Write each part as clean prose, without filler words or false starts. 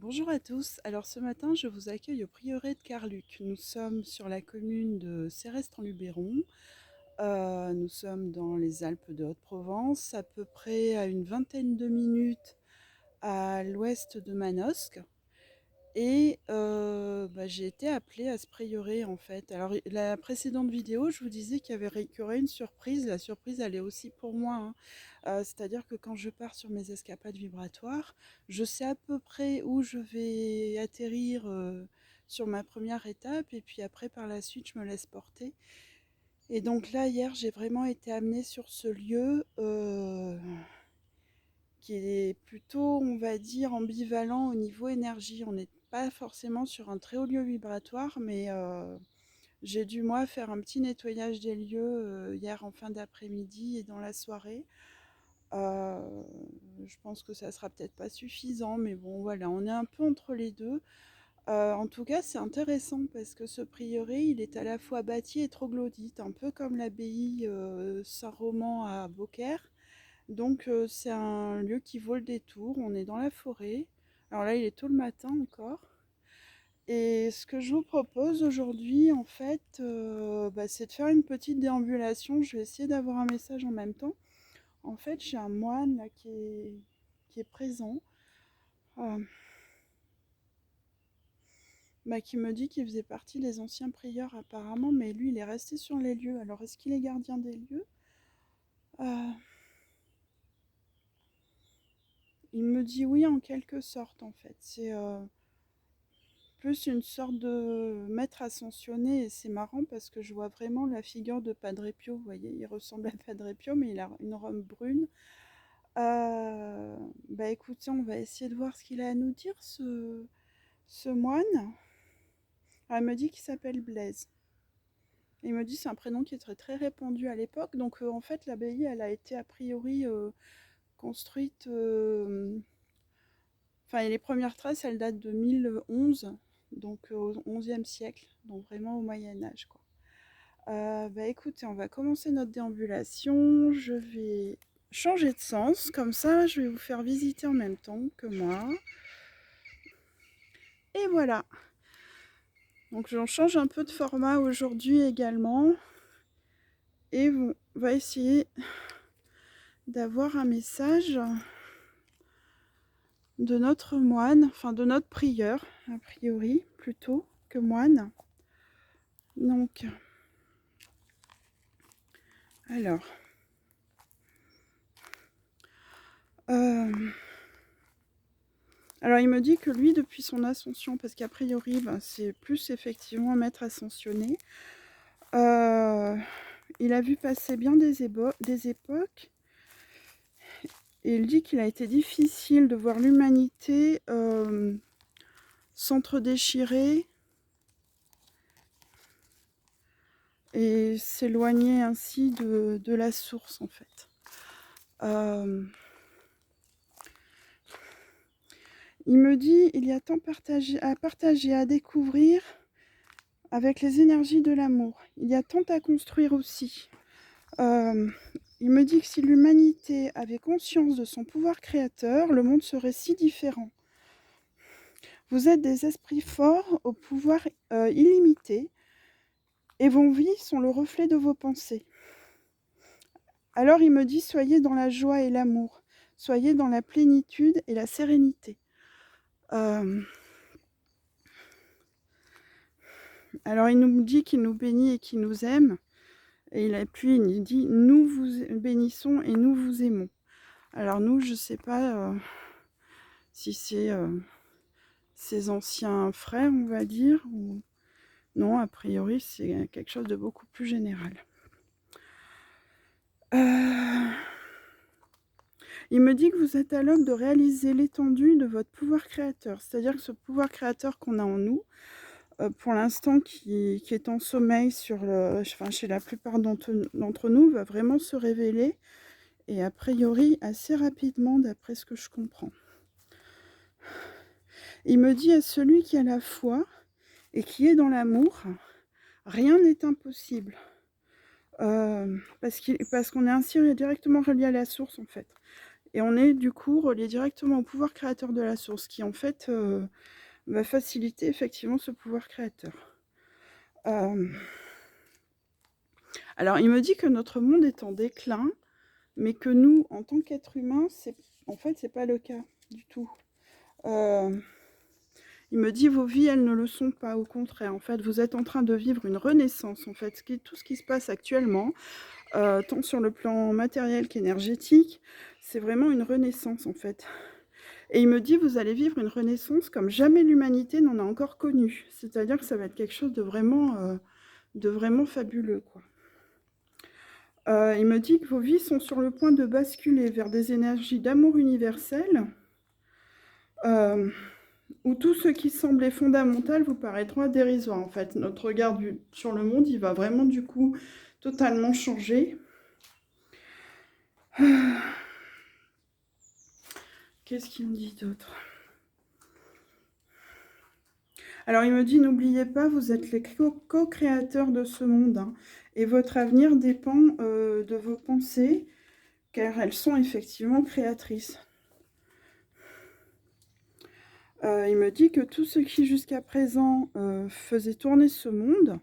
Bonjour à tous. Alors ce matin, je vous accueille au prieuré de Carluc. Nous sommes sur la commune de Céreste-en-Luberon. Nous sommes dans les Alpes de Haute-Provence, à peu près à une vingtaine de minutes à l'ouest de Manosque. Et j'ai été appelée à ce prieuré en fait. Alors la précédente vidéo, je vous disais qu'il y aurait une surprise. La surprise, elle est aussi pour moi, hein. C'est-à-dire que quand je pars sur mes escapades vibratoires, je sais à peu près où je vais atterrir sur ma première étape. Et puis après, par la suite, je me laisse porter. Et donc là, hier, j'ai vraiment été amenée sur ce lieu qui est plutôt, on va dire, ambivalent au niveau énergie. On n'est pas forcément sur un très haut lieu vibratoire, mais j'ai dû, moi, faire un petit nettoyage des lieux hier en fin d'après-midi et dans la soirée. Euh, je pense que ça sera peut-être pas suffisant, mais bon, voilà, on est un peu entre les deux. En tout cas, c'est intéressant parce que ce prieuré, il est à la fois bâti et troglodyte, un peu comme l'abbaye Saint-Roman à Beaucaire. Donc c'est un lieu qui vaut le détour, on est dans la forêt. Alors là, il est tôt le matin encore. Et ce que je vous propose aujourd'hui, en fait, c'est de faire une petite déambulation. Je vais essayer d'avoir un message en même temps. En fait, j'ai un moine là qui est présent, euh, qui me dit qu'il faisait partie des anciens prieurs apparemment, mais lui, il est resté sur les lieux. Alors, est-ce qu'il est gardien des lieux? Euh, Il me dit oui, en quelque sorte, en fait. C'est plus une sorte de maître ascensionné, et c'est marrant parce que je vois vraiment la figure de Padre Pio. Vous voyez, il ressemble à Padre Pio, mais il a une robe brune. Écoutez, on va essayer de voir ce qu'il a à nous dire, ce moine. Alors, il me dit qu'il s'appelle Blaise. Il me dit que c'est un prénom qui est très, très répandu à l'époque. Donc en fait, l'abbaye, elle a été a priori construite. Enfin, les premières traces, elles datent de 1011, donc au XIe siècle, donc vraiment au Moyen Âge, quoi. Écoutez, on va commencer notre déambulation. Je vais changer de sens, comme ça je vais vous faire visiter en même temps que moi. Et voilà. Donc j'en change un peu de format aujourd'hui également. Et on va essayer d'avoir un message de notre moine, enfin de notre prieur, a priori, plutôt que moine. Donc, alors... Alors il me dit que lui, depuis son ascension, parce qu'a priori, c'est plus effectivement un maître ascensionné, il a vu passer bien des époques, et il dit qu'il a été difficile de voir l'humanité s'entre-déchirer et s'éloigner ainsi de la source, en fait. Il me dit, il y a tant à partager, à découvrir avec les énergies de l'amour. Il y a tant à construire aussi. Il me dit que si l'humanité avait conscience de son pouvoir créateur, le monde serait si différent. Vous êtes des esprits forts au pouvoir illimité, et vos vies sont le reflet de vos pensées. Alors il me dit, soyez dans la joie et l'amour, soyez dans la plénitude et la sérénité. Alors il nous dit qu'il nous bénit et qu'il nous aime, et puis il dit, nous vous bénissons et nous vous aimons. Alors nous, je ne sais pas si c'est ses anciens frères, on va dire, ou non, a priori, c'est quelque chose de beaucoup plus général. Il me dit que vous êtes à l'aube de réaliser l'étendue de votre pouvoir créateur, c'est-à-dire que ce pouvoir créateur qu'on a en nous, pour l'instant qui est en sommeil chez la plupart d'entre nous, va vraiment se révéler, et a priori assez rapidement d'après ce que je comprends. Il me dit à celui qui a la foi et qui est dans l'amour, rien n'est impossible. Parce qu'on est ainsi directement relié à la source, en fait. Et on est du coup relié directement au pouvoir créateur de la source, qui en fait va faciliter effectivement ce pouvoir créateur. Alors il me dit que notre monde est en déclin, mais que nous, en tant qu'êtres humains, en fait, c'est pas le cas du tout. Il me dit vos vies, elles ne le sont pas, au contraire. En fait, vous êtes en train de vivre une renaissance. En fait, tout ce qui se passe actuellement, tant sur le plan matériel qu'énergétique, c'est vraiment une renaissance en fait. Et il me dit vous allez vivre une renaissance comme jamais l'humanité n'en a encore connu. C'est-à-dire que ça va être quelque chose de vraiment fabuleux, quoi. Il me dit que vos vies sont sur le point de basculer vers des énergies d'amour universel, où tout ce qui semblait fondamental vous paraîtra dérisoire. En fait, notre regard sur le monde, il va vraiment du coup totalement changer. Qu'est-ce qu'il me dit d'autre? Alors il me dit, n'oubliez pas, vous êtes les co-créateurs de ce monde, hein, et votre avenir dépend de vos pensées, car elles sont effectivement créatrices. Il me dit que tout ce qui jusqu'à présent faisait tourner ce monde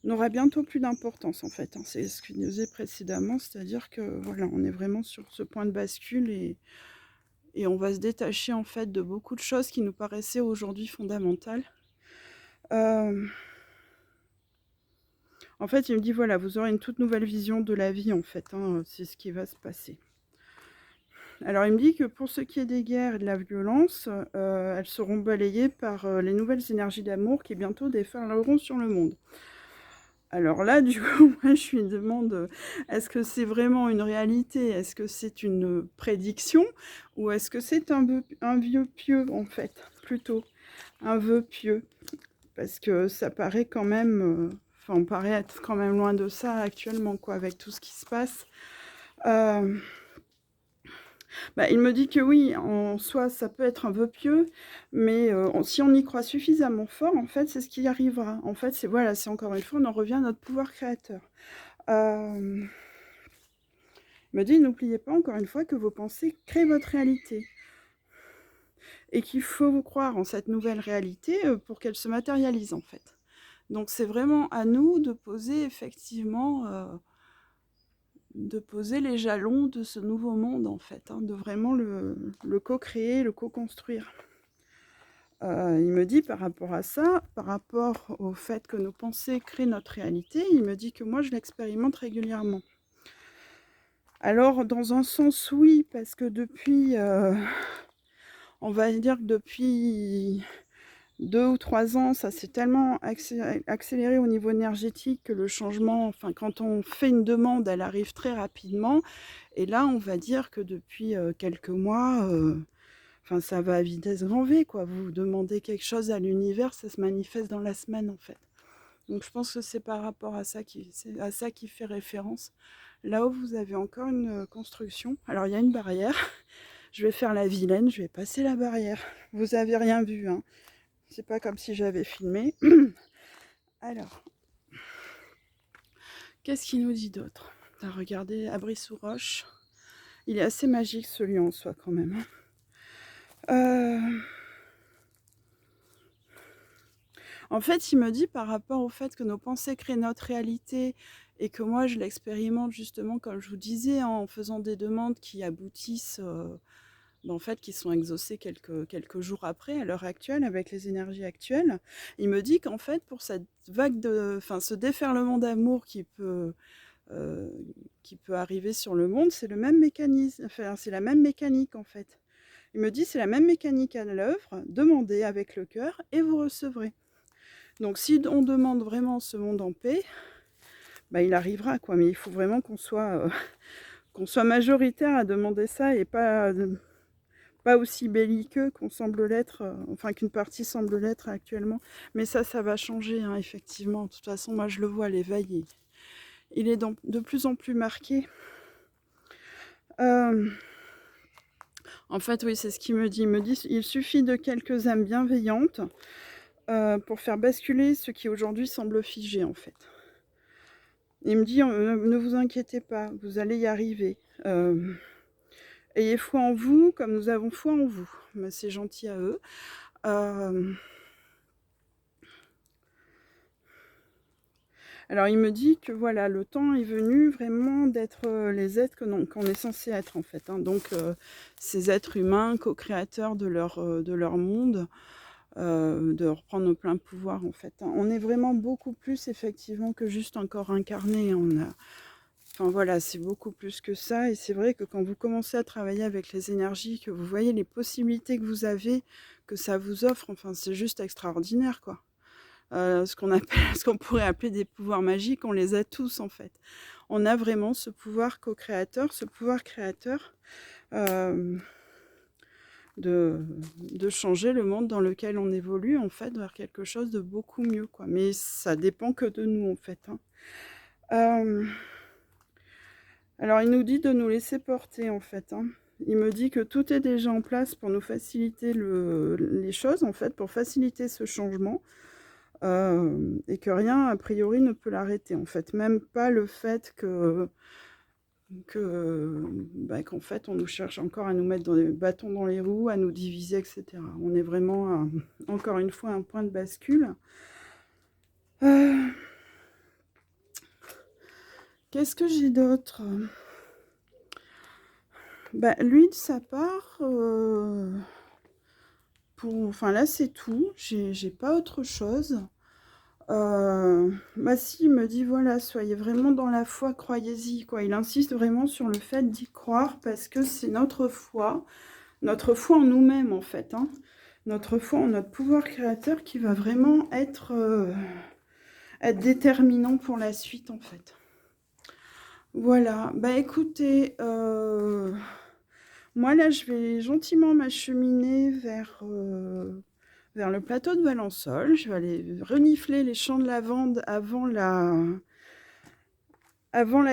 n'aura bientôt plus d'importance en fait, hein. C'est ce qu'il nous disait précédemment, c'est-à-dire que voilà, on est vraiment sur ce point de bascule et on va se détacher en fait de beaucoup de choses qui nous paraissaient aujourd'hui fondamentales. En fait, il me dit, voilà, vous aurez une toute nouvelle vision de la vie, en fait, hein, c'est ce qui va se passer. Alors, il me dit que pour ce qui est des guerres et de la violence, elles seront balayées par les nouvelles énergies d'amour qui bientôt déferleront sur le monde. Alors là, du coup, moi, je lui demande, est-ce que c'est vraiment une réalité? Est-ce que c'est une prédiction? Ou est-ce que c'est un vieux pieux, en fait, plutôt? Un vœu pieux? Parce que ça paraît quand même... on paraît être quand même loin de ça actuellement, quoi, avec tout ce qui se passe. Il me dit que oui, en soi, ça peut être un vœu pieux, mais si on y croit suffisamment fort, en fait, c'est ce qui arrivera. En fait, c'est encore une fois, on en revient à notre pouvoir créateur. Il me dit, n'oubliez pas, encore une fois, que vos pensées créent votre réalité. Et qu'il faut vous croire en cette nouvelle réalité pour qu'elle se matérialise, en fait. Donc, c'est vraiment à nous de poser, effectivement... de poser les jalons de ce nouveau monde, en fait, hein, de vraiment le co-créer, le co-construire. Il me dit par rapport à ça, par rapport au fait que nos pensées créent notre réalité, il me dit que moi, je l'expérimente régulièrement. Alors, dans un sens, oui, parce que depuis, on va dire que depuis 2 ou 3 ans, ça s'est tellement accéléré au niveau énergétique que le changement, enfin, quand on fait une demande, elle arrive très rapidement. Et là, on va dire que depuis quelques mois, enfin, ça va à vitesse grand V, quoi. Vous demandez quelque chose à l'univers, ça se manifeste dans la semaine, en fait. Donc, je pense que c'est par rapport à ça c'est à ça qui fait référence. Là-haut, vous avez encore une construction. Alors, il y a une barrière. Je vais faire la vilaine, je vais passer la barrière. Vous n'avez rien vu, hein. C'est pas comme si j'avais filmé. Alors, qu'est-ce qu'il nous dit d'autre? Regardez, abri sous roche. Il est assez magique, ce lieu en soi, quand même. En fait, il me dit par rapport au fait que nos pensées créent notre réalité et que moi, je l'expérimente justement, comme je vous disais, en faisant des demandes qui aboutissent, en fait, qui sont exaucées quelques jours après, à l'heure actuelle, avec les énergies actuelles. Il me dit qu'en fait, pour cette vague ce déferlement d'amour qui peut arriver sur le monde, c'est le même mécanisme, enfin, c'est la même mécanique, en fait. Il me dit, c'est la même mécanique à l'œuvre, demandez avec le cœur et vous recevrez. Donc, si on demande vraiment ce monde en paix, il arrivera, quoi. Mais il faut vraiment qu'on soit majoritaire à demander ça et pas aussi belliqueux qu'on semble l'être, enfin qu'une partie semble l'être actuellement. Mais ça va changer, hein, effectivement. De toute façon, moi, je le vois, l'éveil, il est de plus en plus marqué. En fait, oui, c'est ce qu'il me dit. Il me dit il suffit de quelques âmes bienveillantes pour faire basculer ce qui aujourd'hui semble figé, en fait. Il me dit ne vous inquiétez pas, vous allez y arriver. Ayez foi en vous comme nous avons foi en vous. Bah, c'est gentil à eux. Alors il me dit que voilà, le temps est venu vraiment d'être, les êtres qu'on est censé être en fait, hein. Donc ces êtres humains co-créateurs de leur monde, de reprendre nos pleins pouvoirs en fait, hein. On est vraiment beaucoup plus effectivement que juste un corps incarné. Enfin voilà, c'est beaucoup plus que ça et c'est vrai que quand vous commencez à travailler avec les énergies, que vous voyez les possibilités que vous avez, que ça vous offre, enfin c'est juste extraordinaire quoi. Ce qu'on appelle ce qu'on pourrait appeler des pouvoirs magiques, on les a tous en fait. On a vraiment ce pouvoir co-créateur, ce pouvoir créateur, hem, de changer le monde dans lequel on évolue en fait vers quelque chose de beaucoup mieux quoi. Mais ça dépend que de nous en fait, hein. Hem, alors il nous dit de nous laisser porter en fait, hein. Il me dit que tout est déjà en place pour nous faciliter les choses en fait, pour faciliter ce changement. Et que rien, a priori, ne peut l'arrêter, en fait. Même pas le fait bah, qu'en fait, on nous cherche encore à nous mettre dans des bâtons dans les roues, à nous diviser et cetera. On est vraiment à encore une fois, à un point de bascule. Heu, qu'est-ce que j'ai d'autre? Bah, lui, de sa part, enfin, là, c'est tout. J'ai pas autre chose. Bah, si, il me dit: «Voilà, soyez vraiment dans la foi, croyez-y», quoi. Il insiste vraiment sur le fait d'y croire parce que c'est notre foi en nous-mêmes, en fait, hein. Notre foi en notre pouvoir créateur qui va vraiment être déterminant pour la suite, en fait. Voilà, bah, écoutez, moi, là, je vais gentiment m'acheminer vers le plateau de Valençol. Je vais aller renifler les champs de lavande avant la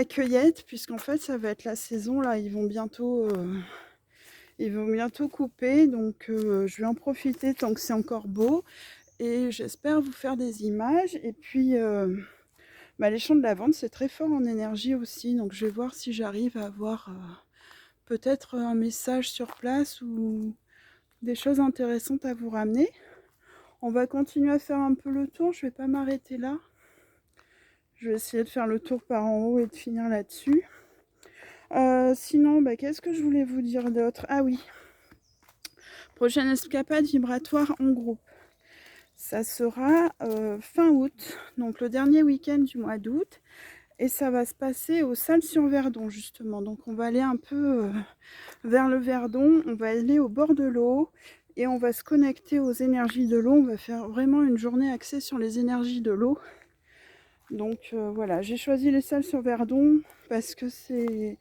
cueillette, puisqu'en fait, ça va être la saison, là, ils vont bientôt couper, donc je vais en profiter tant que c'est encore beau et j'espère vous faire des images et puis, bah, les champs de lavande, c'est très fort en énergie aussi, donc je vais voir si j'arrive à avoir, peut-être un message sur place ou des choses intéressantes à vous ramener. On va continuer à faire un peu le tour, je vais pas m'arrêter là. Je vais essayer de faire le tour par en haut et de finir là-dessus. Sinon, bah, qu'est-ce que je voulais vous dire d'autre? Ah oui, prochaine escapade vibratoire en groupe. Ça sera fin août, donc le dernier week-end du mois d'août. Et ça va se passer aux Salles-sur-Verdon, justement. Donc on va aller un peu vers le Verdon, on va aller au bord de l'eau et on va se connecter aux énergies de l'eau. On va faire vraiment une journée axée sur les énergies de l'eau. Donc voilà, j'ai choisi les Salles-sur-Verdon parce que c'est...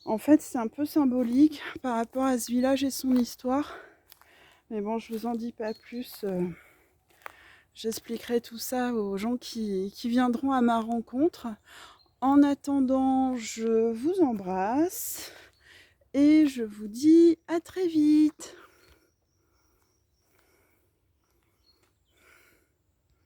En fait, c'est un peu symbolique par rapport à ce village et son histoire. Mais bon, je vous en dis pas plus. J'expliquerai tout ça aux gens qui viendront à ma rencontre. En attendant, je vous embrasse et je vous dis à très vite.